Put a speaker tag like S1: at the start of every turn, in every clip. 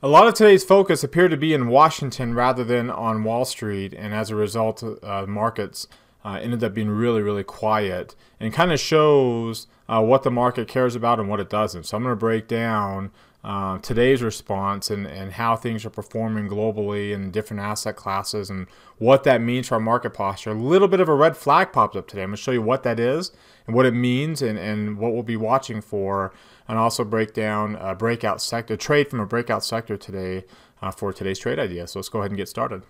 S1: A lot of today's focus appeared to be in Washington rather than on Wall Street, and as a result, markets ended up being really quiet, and kind of shows what the market cares about and what it doesn't. So I'm going to break down today's response and how things are performing globally in different asset classes and what that means for our market posture. A little bit of a red flag popped up today. I'm going to show you what that is and what it means and what we'll be watching for, and also break down a breakout sector, trade from a breakout sector today for today's trade idea. So let's go ahead and get started.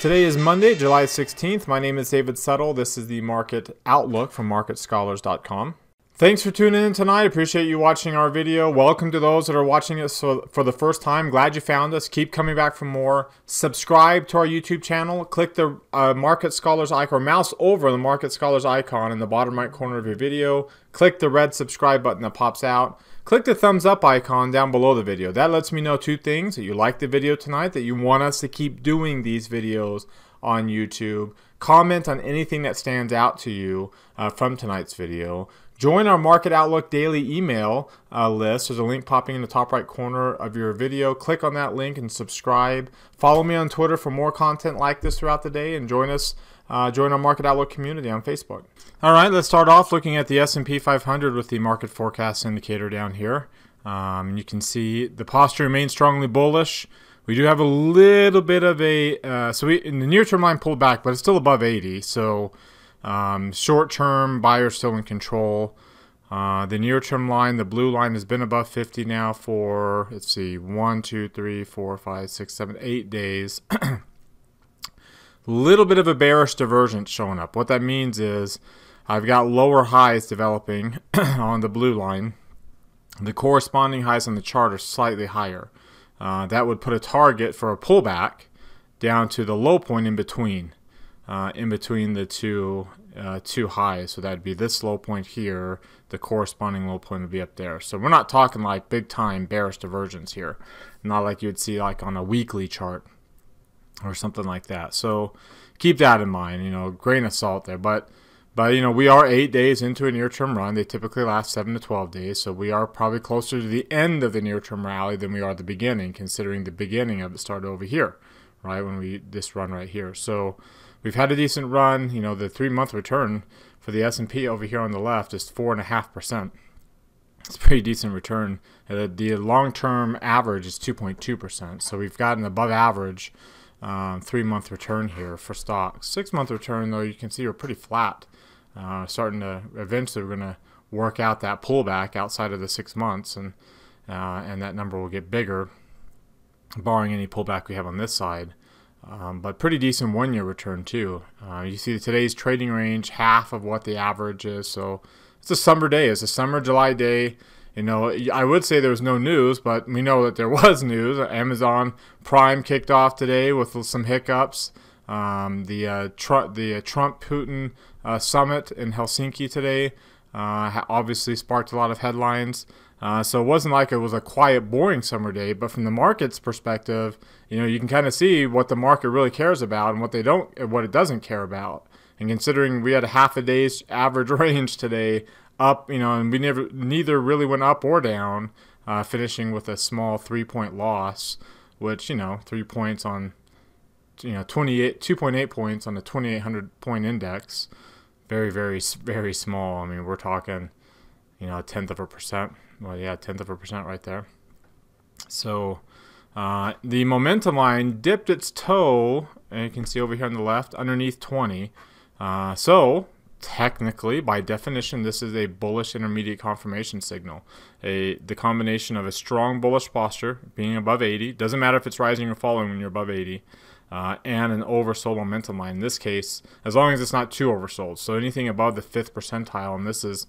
S1: Today is Monday, July 16th. My name is David Settle. This is the Market Outlook from MarketScholars.com. Thanks for tuning in tonight. Appreciate you watching our video. Welcome to those that are watching us for the first time. Glad you found us. Keep coming back for more. Subscribe to our YouTube channel. Click the Market Scholars icon, or mouse over the Market Scholars icon in the bottom right corner of your video. Click the red subscribe button that pops out. Click the thumbs up icon down below the video. That lets me know two things: that you like the video tonight, that you want us to keep doing these videos on YouTube. Comment on anything that stands out to you from tonight's video. Join our Market Outlook daily email list. There's a link popping in the top right corner of your video. Click on that link and subscribe. Follow me on Twitter for more content like this throughout the day, and join us. Join our Market Outlook community on Facebook. All right, let's start off looking at the S&P 500 with the market forecast indicator down here. You can see the posture remains strongly bullish. We do have a little bit of a in the near term line pulled back, but it's still above 80. So short term buyers still in control. The near term line, the blue line, has been above 50 now for, let's see, 1, 2, 3, 4, 5, 6, 7, 8 days. Little bit of a bearish divergence showing up. What that means is I've got lower highs developing on the blue line. The corresponding highs on the chart are slightly higher. That would put a target for a pullback down to the low point in between the two highs. So that'd be this low point here. The corresponding low point would be up there. So we're not talking like big time bearish divergence here, not like you'd see like on a weekly chart or something like that. So keep that in mind, grain of salt there. But we are 8 days into a near-term run. They typically last 7 to 12 days. So we are probably closer to the end of the near-term rally than we are the beginning, considering the beginning of it started over here, right, this run right here. So we've had a decent run. The 3-month return for the S&P over here on the left is 4.5%. It's a pretty decent return. The long-term average is 2.2%. So we've got an above average 3-month return here for stocks. 6-month return, though, you can see we're pretty flat. Starting to eventually, we're going to work out that pullback outside of the 6 months, and that number will get bigger, barring any pullback we have on this side. But pretty decent 1-year return too. You see today's trading range, half of what the average is. So it's a summer day. It's a summer July day. I would say there was no news, but we know that there was news. Amazon Prime kicked off today with some hiccups. The Trump-Putin summit in Helsinki today obviously sparked a lot of headlines. So it wasn't like it was a quiet, boring summer day, but from the market's perspective, you can kind of see what the market really cares about and what it doesn't care about. And considering we had a half a day's average range today, up, and we neither really went up or down, finishing with a small 3-point loss, which 3 points on 2.8 points on a 2,800 point index, very small. I mean, we're talking a 1/10%. Well, yeah, 1/10% right there. So the momentum line dipped its toe, and you can see over here on the left, underneath 20. So technically, by definition, this is a bullish intermediate confirmation signal. The combination of a strong bullish posture, being above 80, doesn't matter if it's rising or falling when you're above 80, and an oversold momentum line. In this case, as long as it's not too oversold. So anything above the 5th percentile, and this is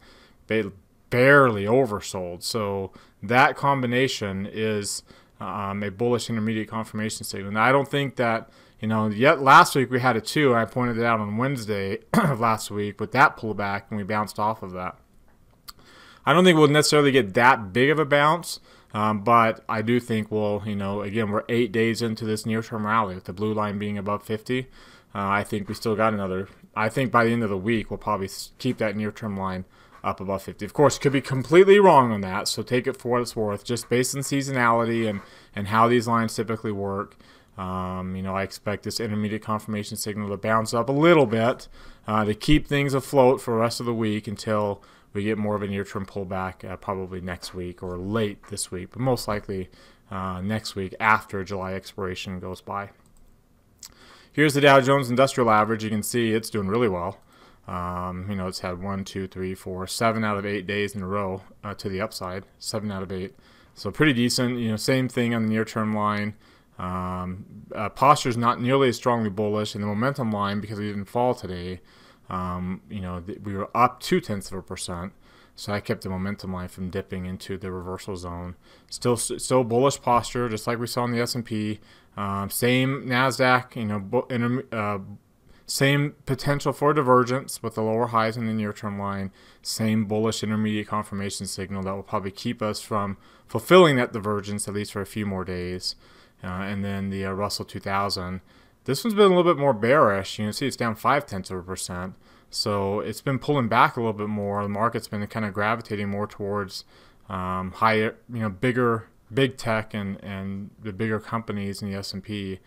S1: barely oversold. So that combination is a bullish intermediate confirmation signal. Now, I don't think that, yet last week we had a 2. I pointed it out on Wednesday of last week with that pullback, and we bounced off of that. I don't think we'll necessarily get that big of a bounce, but I do think we'll, again, we're 8 days into this near-term rally with the blue line being above 50. I think we still got another. I think by the end of the week, we'll probably keep that near-term line up above 50. Of course, could be completely wrong on that, so take it for what it's worth, just based on seasonality and how these lines typically work. I expect this intermediate confirmation signal to bounce up a little bit to keep things afloat for the rest of the week until we get more of a near-term pullback probably next week or late this week, but most likely next week after July expiration goes by. Here's the Dow Jones Industrial Average. You can see it's doing really well. It's had 1, 2, 3, 4, 7 out of 8 days in a row to the upside. 7 out of 8. So pretty decent. Same thing on the near-term line. Posture is not nearly as strongly bullish, and the momentum line, because we didn't fall today, we were up 0.2%. So I kept the momentum line from dipping into the reversal zone. Still bullish posture, just like we saw in the S&P. Same NASDAQ, same potential for divergence with the lower highs in the near-term line. Same bullish intermediate confirmation signal that will probably keep us from fulfilling that divergence at least for a few more days. And then the Russell 2000. This one's been a little bit more bearish. You can see it's down 0.5%. So it's been pulling back a little bit more. The market's been kind of gravitating more towards higher, big tech and the bigger companies in the S&P.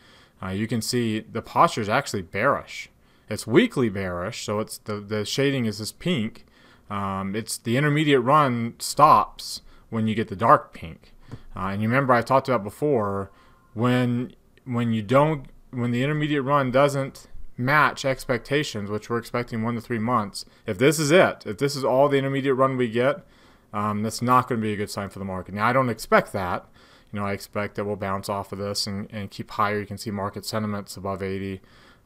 S1: You can see the posture is actually bearish. It's weakly bearish, so it's the shading is this pink. It's the intermediate run stops when you get the dark pink. And you remember I talked about before, when the intermediate run doesn't match expectations, which we're expecting 1 to 3 months, if this is all the intermediate run we get, that's not going to be a good sign for the market. Now, I don't expect that. I expect that we'll bounce off of this and keep higher. You can see market sentiments above 80.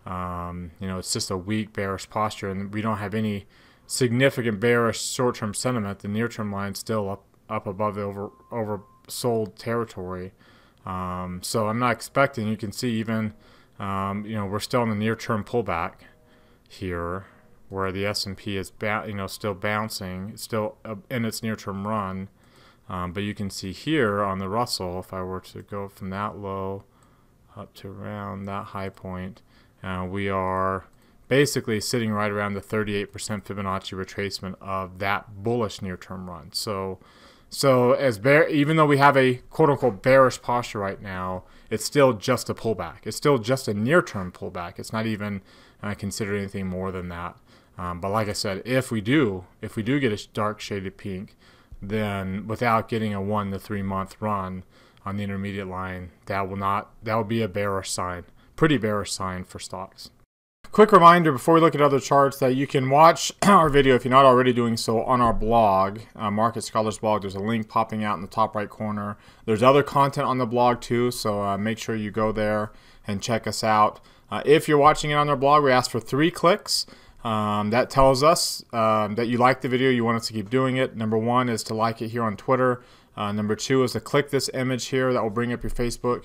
S1: It's just a weak bearish posture, and we don't have any significant bearish short-term sentiment. The near-term line's still up above the oversold territory. So I'm not expecting, you can see even, we're still in the near-term pullback here, where the S&P is still bouncing, it's still in its near-term run. But you can see here on the Russell, if I were to go from that low up to around that high point, we are basically sitting right around the 38% Fibonacci retracement of that bullish near-term run. So even though we have a quote-unquote bearish posture right now, it's still just a pullback. It's still just a near-term pullback. It's not even considered anything more than that. But like I said, if we do get a dark shaded pink, then without getting a 1 to 3 month run on the intermediate line, that will be a bearish sign, pretty bearish sign for stocks. Quick reminder before we look at other charts that you can watch our video, if you're not already doing so, on our blog, Market Scholars blog. There's a link popping out in the top right corner. There's other content on the blog too, so make sure you go there and check us out. If you're watching it on our blog, we ask for 3 clicks. That tells us that you like the video, you want us to keep doing it. Number 1 is to like it here on Twitter. Number 2 is to click this image here that will bring up your Facebook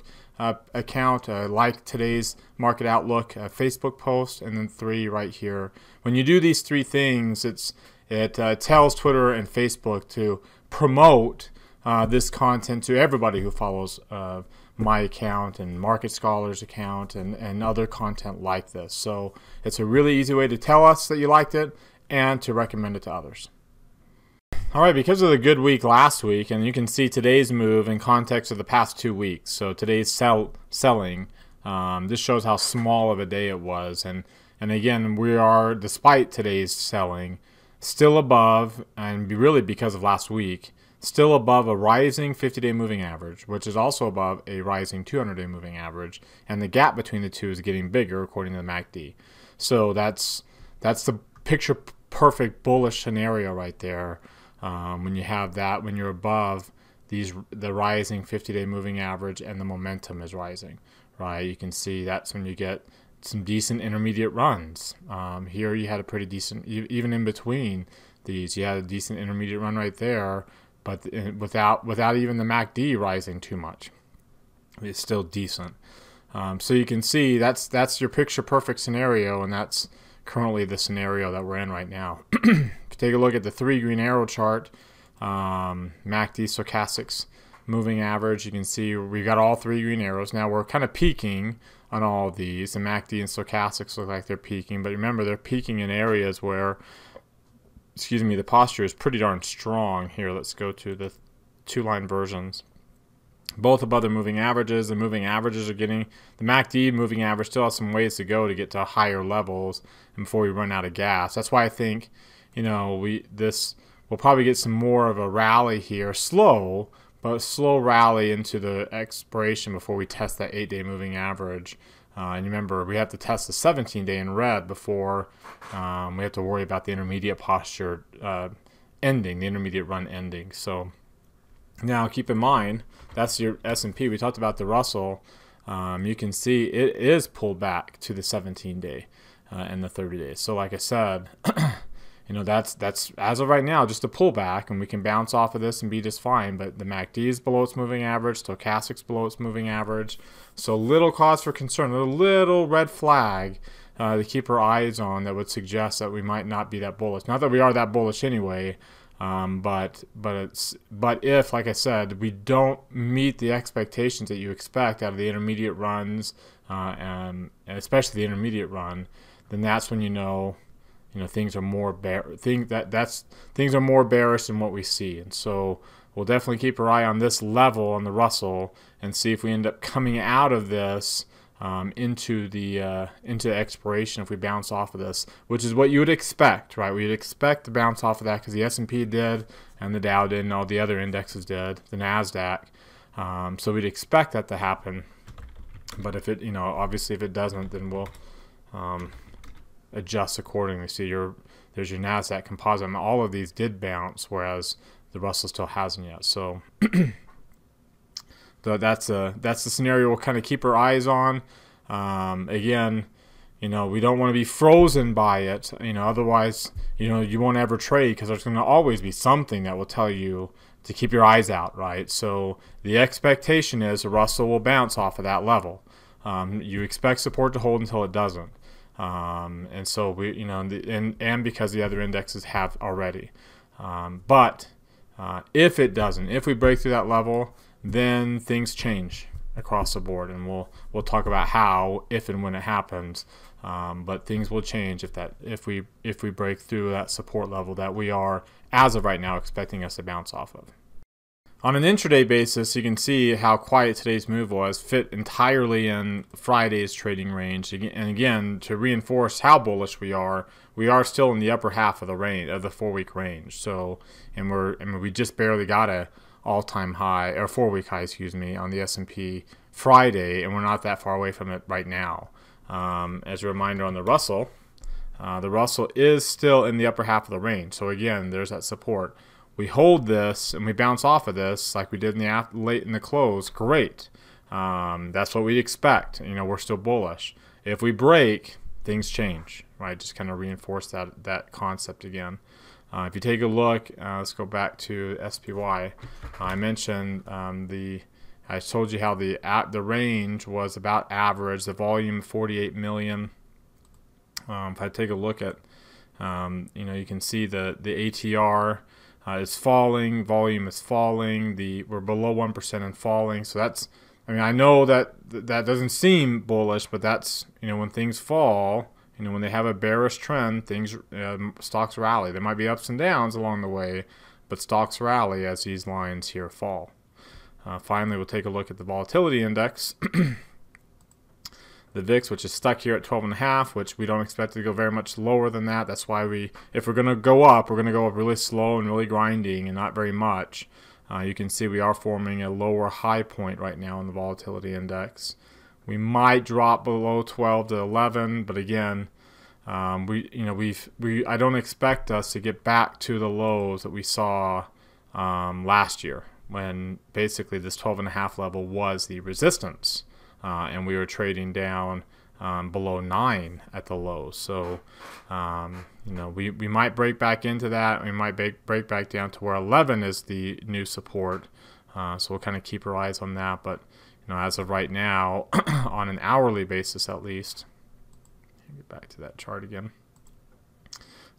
S1: account, like today's Market Outlook Facebook post, and then 3 right here. When you do these 3 things, it tells Twitter and Facebook to promote this content to everybody who follows my account and Market Scholars account and other content like this. So it's a really easy way to tell us that you liked it and to recommend it to others. All right, because of the good week last week, and you can see today's move in context of the past 2 weeks. So today's selling, this shows how small of a day it was. And again, we are, despite today's selling, still above, and really because of last week, still above a rising 50-day moving average, which is also above a rising 200-day moving average. And the gap between the two is getting bigger according to the MACD. So that's the picture perfect bullish scenario right there. When you have that, when you're above the rising 50-day moving average and the momentum is rising, right? You can see that's when you get some decent intermediate runs. Here you had a pretty decent, even in between these, you had a decent intermediate run right there, but without even the MACD rising too much. It's still decent. So you can see that's your picture perfect scenario, and that's currently the scenario that we're in right now. If you take a look at the 3 green arrow chart, MACD stochastics moving average, you can see we got all 3 green arrows. Now we're kind of peaking on all of these. The MACD and stochastics look like they're peaking, but remember they're peaking in areas where excuse me, the posture is pretty darn strong here. Let's go to the 2-line versions. Both above the moving averages. The moving averages are getting, the MACD moving average still has some ways to go to get to higher levels and before we run out of gas. That's why I think, you know, we'll probably get some more of a rally here, slow, but a slow rally into the expiration before we test that 8-day moving average. And remember, we have to test the 17-day in red before we have to worry about the intermediate posture ending, the intermediate run ending. So now keep in mind, that's your S&P. We talked about the Russell. You can see it is pulled back to the 17-day and the 30 days. So like I said, you know, that's as of right now just a pullback, and we can bounce off of this and be just fine. But the MACD is below its moving average, stochastic's below its moving average. So little cause for concern, a little red flag to keep our eyes on that would suggest that we might not be that bullish. Not that we are that bullish anyway. But if, like I said, we don't meet the expectations that you expect out of the intermediate runs, and especially the intermediate run, then that's when you know things are more things are more bearish than what we see. And so we'll definitely keep our eye on this level on the Russell and see if we end up coming out of this into expiration if we bounce off of this, which is what you would expect, right? We'd expect to bounce off of that because the S&P did, and the Dow did, and all the other indexes did, the NASDAQ. So we'd expect that to happen. But if it, obviously if it doesn't, then we'll adjust accordingly. See, there's your NASDAQ composite. And all of these did bounce, whereas the Russell still hasn't yet. So that's the scenario we'll kind of keep our eyes on. Again, we don't want to be frozen by it. Otherwise, you won't ever trade, because there's going to always be something that will tell you to keep your eyes out, right? So the expectation is the Russell will bounce off of that level. You expect support to hold until it doesn't. And so we, and because the other indexes have already. But if it doesn't, if we break through that level, then things change across the board, and we'll talk about how, if and when it happens. But things will change if we break through that support level that we are, as of right now, expecting us to bounce off of. On an intraday basis, you can see how quiet today's move was, fit entirely in Friday's trading range. And again, to reinforce how bullish we are still in the upper half of the range, of the 4-week range. So, and we just barely got a all-time high, or 4-week high, excuse me, on the S&P Friday, and we're not that far away from it right now. As a reminder on the Russell is still in the upper half of the range. So again, there's that support. We hold this and we bounce off of this like we did late in the close. Great. That's what we expect. We're still bullish. If we break, things change, right? Just kind of reinforce that concept again. If you take a look, let's go back to SPY. I mentioned I told you how the range was about average. The volume 48 million. If I take a look at, you can see the ATR is falling, volume is falling. We're below 1% and falling. So that's, I know that doesn't seem bullish, but that's, when things fall. When they have a bearish trend, stocks rally. There might be ups and downs along the way, but stocks rally as these lines here fall. Finally, we'll take a look at the volatility index. The VIX, which is stuck here at 12.5, which we don't expect to go very much lower than that. That's why if we're going to go up, we're going to go up really slow and really grinding and not very much. You can see we are forming a lower high point right now in the volatility index. We might drop below 12 to 11, but again, I don't expect us to get back to the lows that we saw last year, when basically this 12.5 level was the resistance, and we were trading down below 9 at the lows. So we might break back into that. We might break back down to where 11 is the new support. So we'll kind of keep our eyes on that. But as of right now, on an hourly basis at least, get back to that chart again.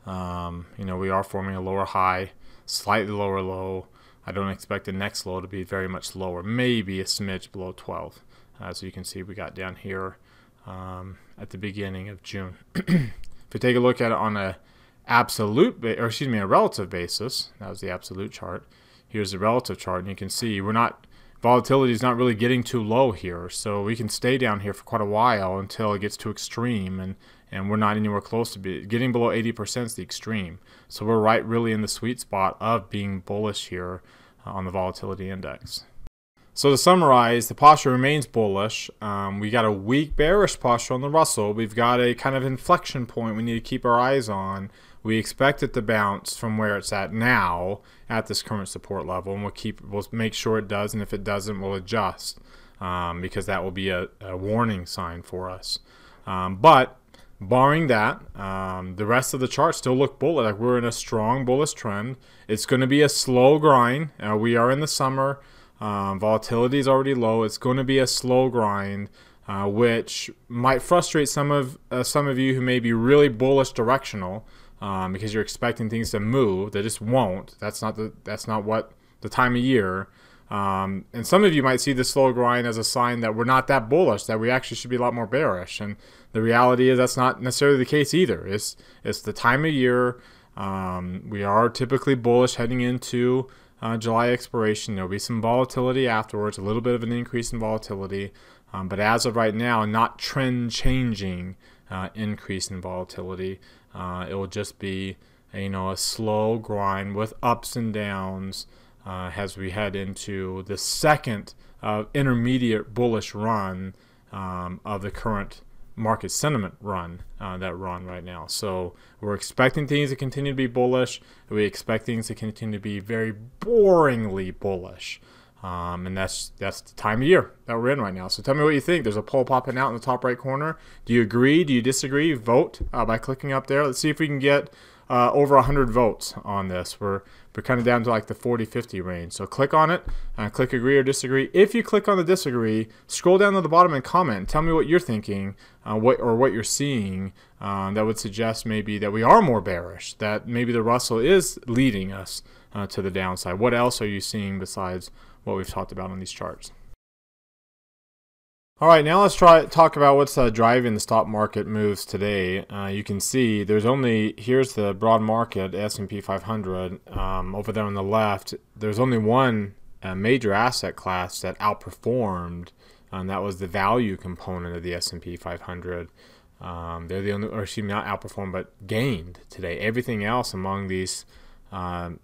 S1: We are forming a lower high, slightly lower low. I don't expect the next low to be very much lower, maybe a smidge below 12. So you can see we got down here at the beginning of June. If we take a look at it on a a relative basis. That was the absolute chart. Here's the relative chart, and you can see volatility is not really getting too low here, so we can stay down here for quite a while until it gets too extreme, and we're not anywhere close to getting below 80% is the extreme. So we're right really in the sweet spot of being bullish here on the volatility index. So to summarize, the posture remains bullish. We got a weak bearish posture on the Russell. We've got a kind of inflection point we need to keep our eyes on. We expect it to bounce from where it's at now at this current support level, and we'll make sure it does, and if it doesn't, we'll adjust because that will be a warning sign for us. But barring that, the rest of the charts still look bullish. Like we're in a strong bullish trend. It's going to be a slow grind. We are in the summer. Volatility is already low. It's going to be a slow grind, which might frustrate some of you who may be really bullish directional because you're expecting things to move. They just won't. That's not what the time of year. And some of you might see the slow grind as a sign that we're not that bullish, that we actually should be a lot more bearish. And the reality is that's not necessarily the case either. It's the time of year. We are typically bullish heading into July expiration. There will be some volatility afterwards, a little bit of an increase in volatility. But as of right now, not trend changing increase in volatility. It will just be a slow grind with ups and downs as we head into the second intermediate bullish run of the current market sentiment run that we're on right now. So we're expecting things to continue to be bullish. We expect things to continue to be very boringly bullish. And that's the time of year that we're in right now. So tell me what you think. There's a poll popping out in the top right corner. Do you agree? Do you disagree? Vote by clicking up there. Let's see if we can get over 100 votes on this. We're kind of down to like the 40-50 range. So click on it, click agree or disagree. If you click on the disagree, scroll down to the bottom and comment. Tell me what you're thinking, what you're seeing that would suggest maybe that we are more bearish, that maybe the Russell is leading us to the downside. What else are you seeing besides what we've talked about on these charts? All right, now let's talk about what's driving the stock market moves today. You can see here's the broad market, S&P 500. Over there on the left, there's only one major asset class that outperformed, and that was the value component of the S&P 500. They're the only, or excuse me, not outperformed, but gained today. Everything else among these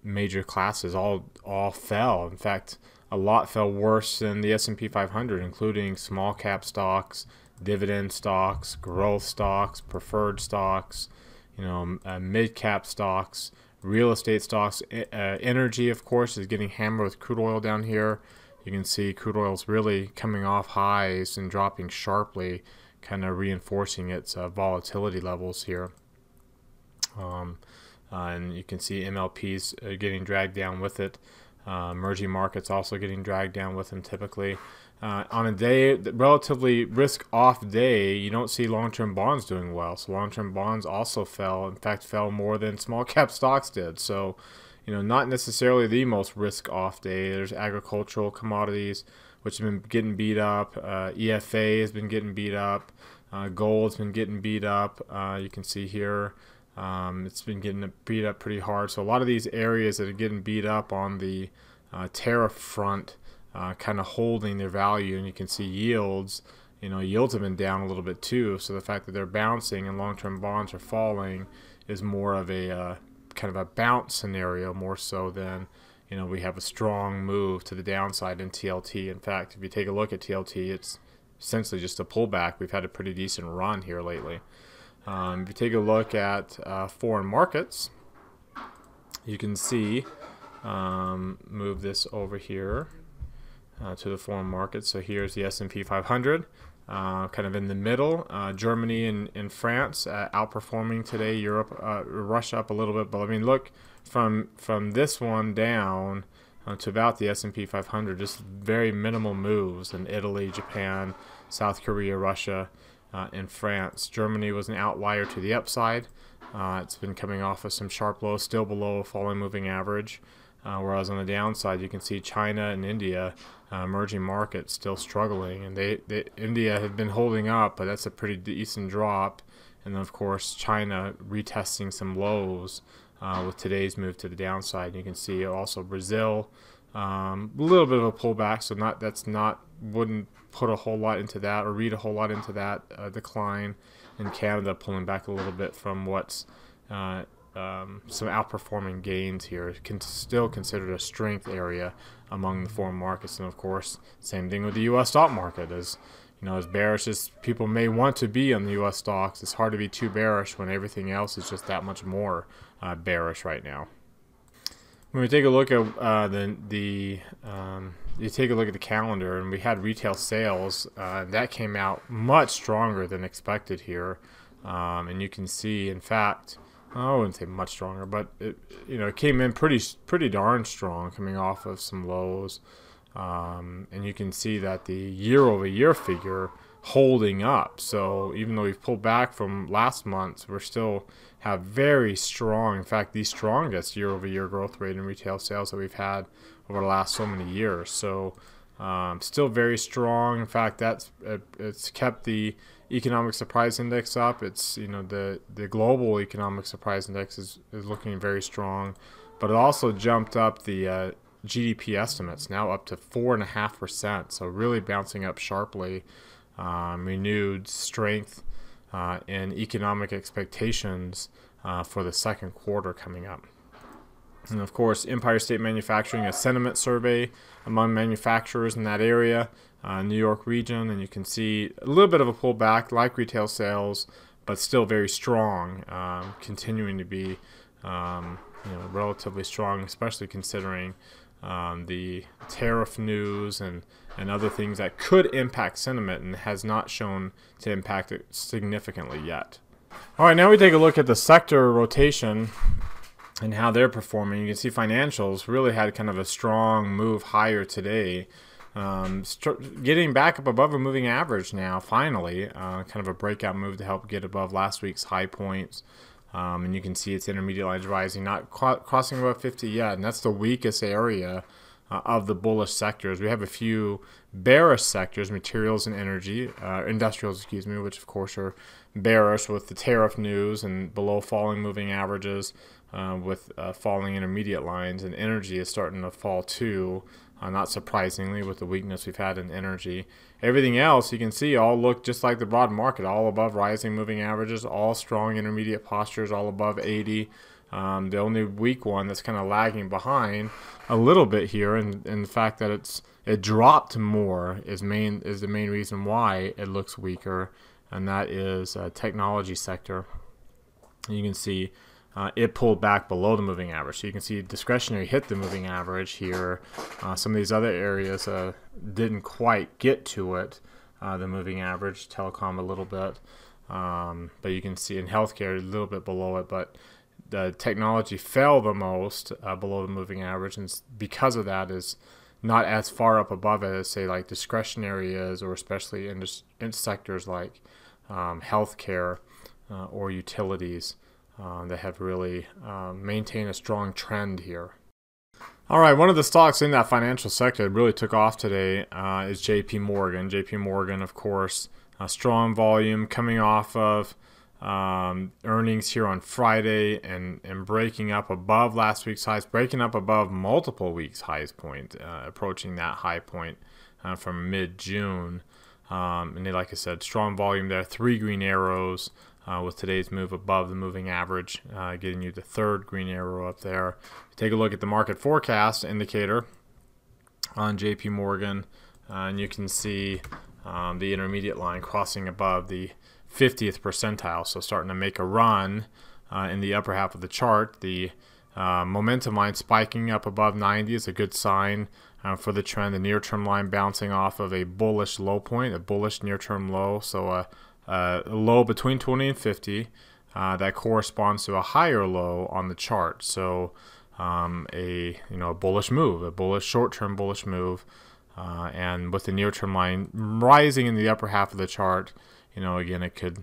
S1: major classes all fell. In fact, a lot fell worse than the S&P 500, including small cap stocks, dividend stocks, growth stocks, preferred stocks, mid cap stocks, real estate stocks. Energy, of course, is getting hammered with crude oil down here. You can see crude oil is really coming off highs and dropping sharply, kind of reinforcing its volatility levels here. And you can see MLPs getting dragged down with it. Emerging markets also getting dragged down with them typically. On a relatively risk-off day, you don't see long-term bonds doing well. So long-term bonds also fell. In fact, fell more than small-cap stocks did. So, not necessarily the most risk-off day. There's agricultural commodities, which have been getting beat up. EFA has been getting beat up. Gold's been getting beat up. You can see here. It's been getting beat up pretty hard. So a lot of these areas that are getting beat up on the tariff front kind of holding their value. And you can see yields have been down a little bit too. So the fact that they're bouncing and long-term bonds are falling is more of a kind of a bounce scenario, more so than we have a strong move to the downside in TLT. In fact, if you take a look at TLT, it's essentially just a pullback. We've had a pretty decent run here lately. If you take a look at foreign markets, you can see, move this over here to the foreign markets. So here's the S&P 500, kind of in the middle. Germany and France outperforming today. Europe, Russia up a little bit, but I mean, look from this one down to about the S&P 500, just very minimal moves in Italy, Japan, South Korea, Russia, and France. Germany was an outlier to the upside. It's been coming off of some sharp lows, still below a falling moving average. Whereas on the downside, you can see China and India, emerging markets, still struggling. And India had been holding up, but that's a pretty decent drop. and then of course China retesting some lows with today's move to the downside. You can see also Brazil, a little bit of a pullback, so wouldn't put a whole lot into that or read a whole lot into that decline. In Canada, pulling back a little bit from what's some outperforming gains here. Still considered a strength area among the foreign markets, and of course, same thing with the U.S. stock market. As bearish as people may want to be on the U.S. stocks, it's hard to be too bearish when everything else is just that much more bearish right now. When we take a look at you take a look at the calendar, and we had retail sales that came out much stronger than expected here, and you can see, in fact, I wouldn't say much stronger, but it came in pretty darn strong, coming off of some lows, and you can see that the year-over-year figure holding up. So even though we've pulled back from last month, we're still have very strong, in fact, the strongest year-over-year growth rate in retail sales that we've had over the last so many years. So still very strong. In fact, it's kept the economic surprise index up. It's the global economic surprise index is looking very strong, but it also jumped up the GDP estimates, now up to 4.5%. So really bouncing up sharply. Renewed strength in economic expectations for the second quarter coming up. And of course, Empire State Manufacturing, a sentiment survey among manufacturers in that area, New York region, and you can see a little bit of a pullback like retail sales, but still very strong, continuing to be relatively strong, especially considering the tariff news and other things that could impact sentiment, and has not shown to impact it significantly yet. All right, now we take a look at the sector rotation and how they're performing. You can see financials really had kind of a strong move higher today, getting back up above a moving average now, finally, kind of a breakout move to help get above last week's high points. And you can see its intermediate lines rising, not crossing above 50 yet, and that's the weakest area of the bullish sectors. We have a few bearish sectors, materials and energy, industrials, which of course are bearish with the tariff news and below falling moving averages, with falling intermediate lines, and energy is starting to fall too, not surprisingly with the weakness we've had in energy. Everything else you can see all look just like the broad market, all above rising moving averages, all strong intermediate postures, all above 80. The only weak one that's kind of lagging behind a little bit here, and the fact that it dropped more is the main reason why it looks weaker, and that is technology sector. You can see it pulled back below the moving average. So you can see discretionary hit the moving average here. Some of these other areas didn't quite get to it, the moving average, telecom a little bit, but you can see in healthcare a little bit below it, but the technology fell the most below the moving average, and because of that is not as far up above it as, say, like discretionary is, or especially in sectors like healthcare or utilities that have really maintained a strong trend here. All right, one of the stocks in that financial sector that really took off today is JP Morgan. JP Morgan, of course, a strong volume coming off of earnings here on Friday, and breaking up above last week's highs, breaking up above multiple weeks' highs point, approaching that high point from mid-June. And they, like I said, strong volume there, 3 green arrows with today's move above the moving average, getting you the 3rd green arrow up there. Take a look at the market forecast indicator on JP Morgan, and you can see the intermediate line crossing above the 50th percentile, so starting to make a run in the upper half of the chart. The momentum line spiking up above 90 is a good sign for the trend. The near-term line bouncing off of a bullish low point, a bullish near-term low, so a low between 20 and 50 that corresponds to a higher low on the chart. So a bullish move, a bullish short-term bullish move, and with the near-term line rising in the upper half of the chart, again, it could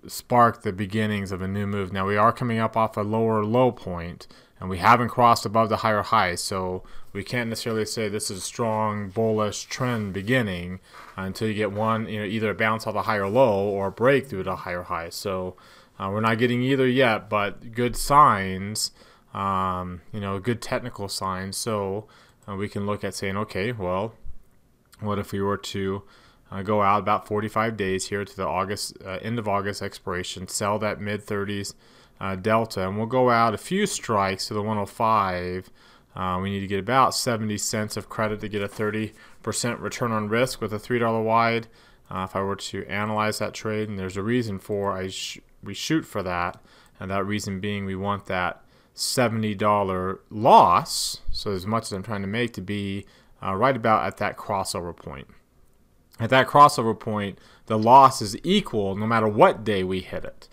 S1: spark the beginnings of a new move. Now we are coming up off a lower low point, and we haven't crossed above the higher high, so we can't necessarily say this is a strong bullish trend beginning until you get one, either a bounce off a higher low or a break through the higher high. So we're not getting either yet, but good signs, good technical signs. So we can look at saying, okay, well, what if we were to go out about 45 days here to the end of August expiration, sell that mid-30s delta, and we'll go out a few strikes to the 105. We need to get about 70 cents of credit to get a 30% return on risk with a $3 wide. If I were to analyze that trade, and there's a reason for we shoot for that, and that reason being we want that $70 loss, so as much as I'm trying to make, to be right about at that crossover point. At that crossover point, the loss is equal no matter what day we hit it.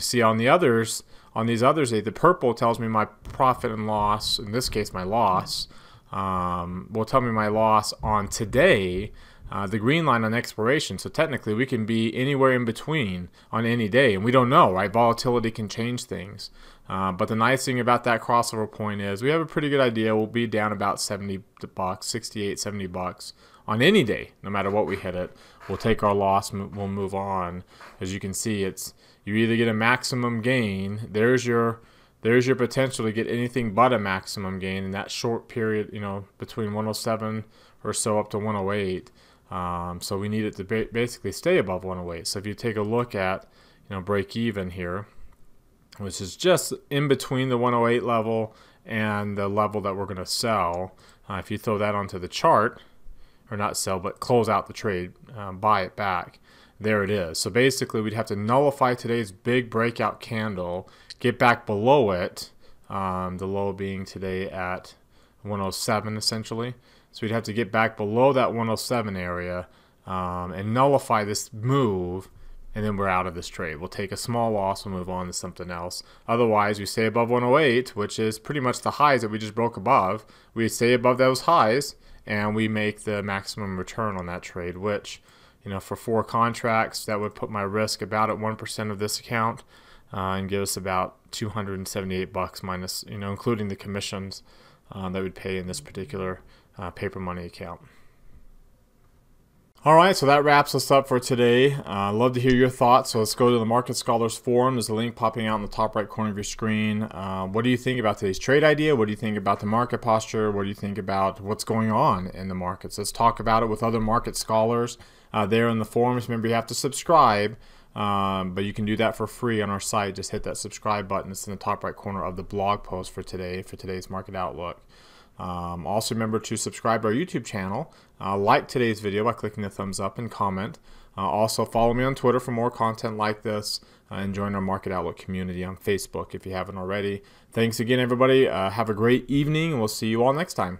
S1: See, on these others, the purple tells me my profit and loss. In this case, my loss will tell me my loss on today. The green line on expiration. So technically, we can be anywhere in between on any day, and we don't know, right? Volatility can change things. But the nice thing about that crossover point is we have a pretty good idea. We'll be down about $70, 68, $70 on any day, no matter what we hit it. We'll take our loss, we'll move on. As you can see, you either get a maximum gain. There's your potential to get anything but a maximum gain in that short period, between 107 or so up to 108. So we need it to basically stay above 108. So if you take a look at, break even here, which is just in between the 108 level and the level that we're going to sell. If you throw that onto the chart, or not sell, but close out the trade, buy it back, there it is. So basically, we'd have to nullify today's big breakout candle, get back below it, the low being today at 107 essentially. So we'd have to get back below that 107 area and nullify this move, and then we're out of this trade. We'll take a small loss and move on to something else. Otherwise, we stay above 108, which is pretty much the highs that we just broke above. We stay above those highs, and we make the maximum return on that trade, which, for 4 contracts, that would put my risk about at 1% of this account and give us about $278 minus, including the commissions that we'd pay in this particular paper money account. All right, so that wraps us up for today. I'd love to hear your thoughts. So let's go to the Market Scholars Forum. There's a link popping out in the top right corner of your screen. What do you think about today's trade idea? What do you think about the market posture? What do you think about what's going on in the markets? Let's talk about it with other market scholars there in the forums. Remember, you have to subscribe, but you can do that for free on our site. Just hit that subscribe button. It's in the top right corner of the blog post for today's Market Outlook. Also remember to subscribe to our YouTube channel, like today's video by clicking the thumbs up and comment. Also follow me on Twitter for more content like this, and join our Market Outlook community on Facebook if you haven't already. Thanks again, everybody. Have a great evening, and we'll see you all next time.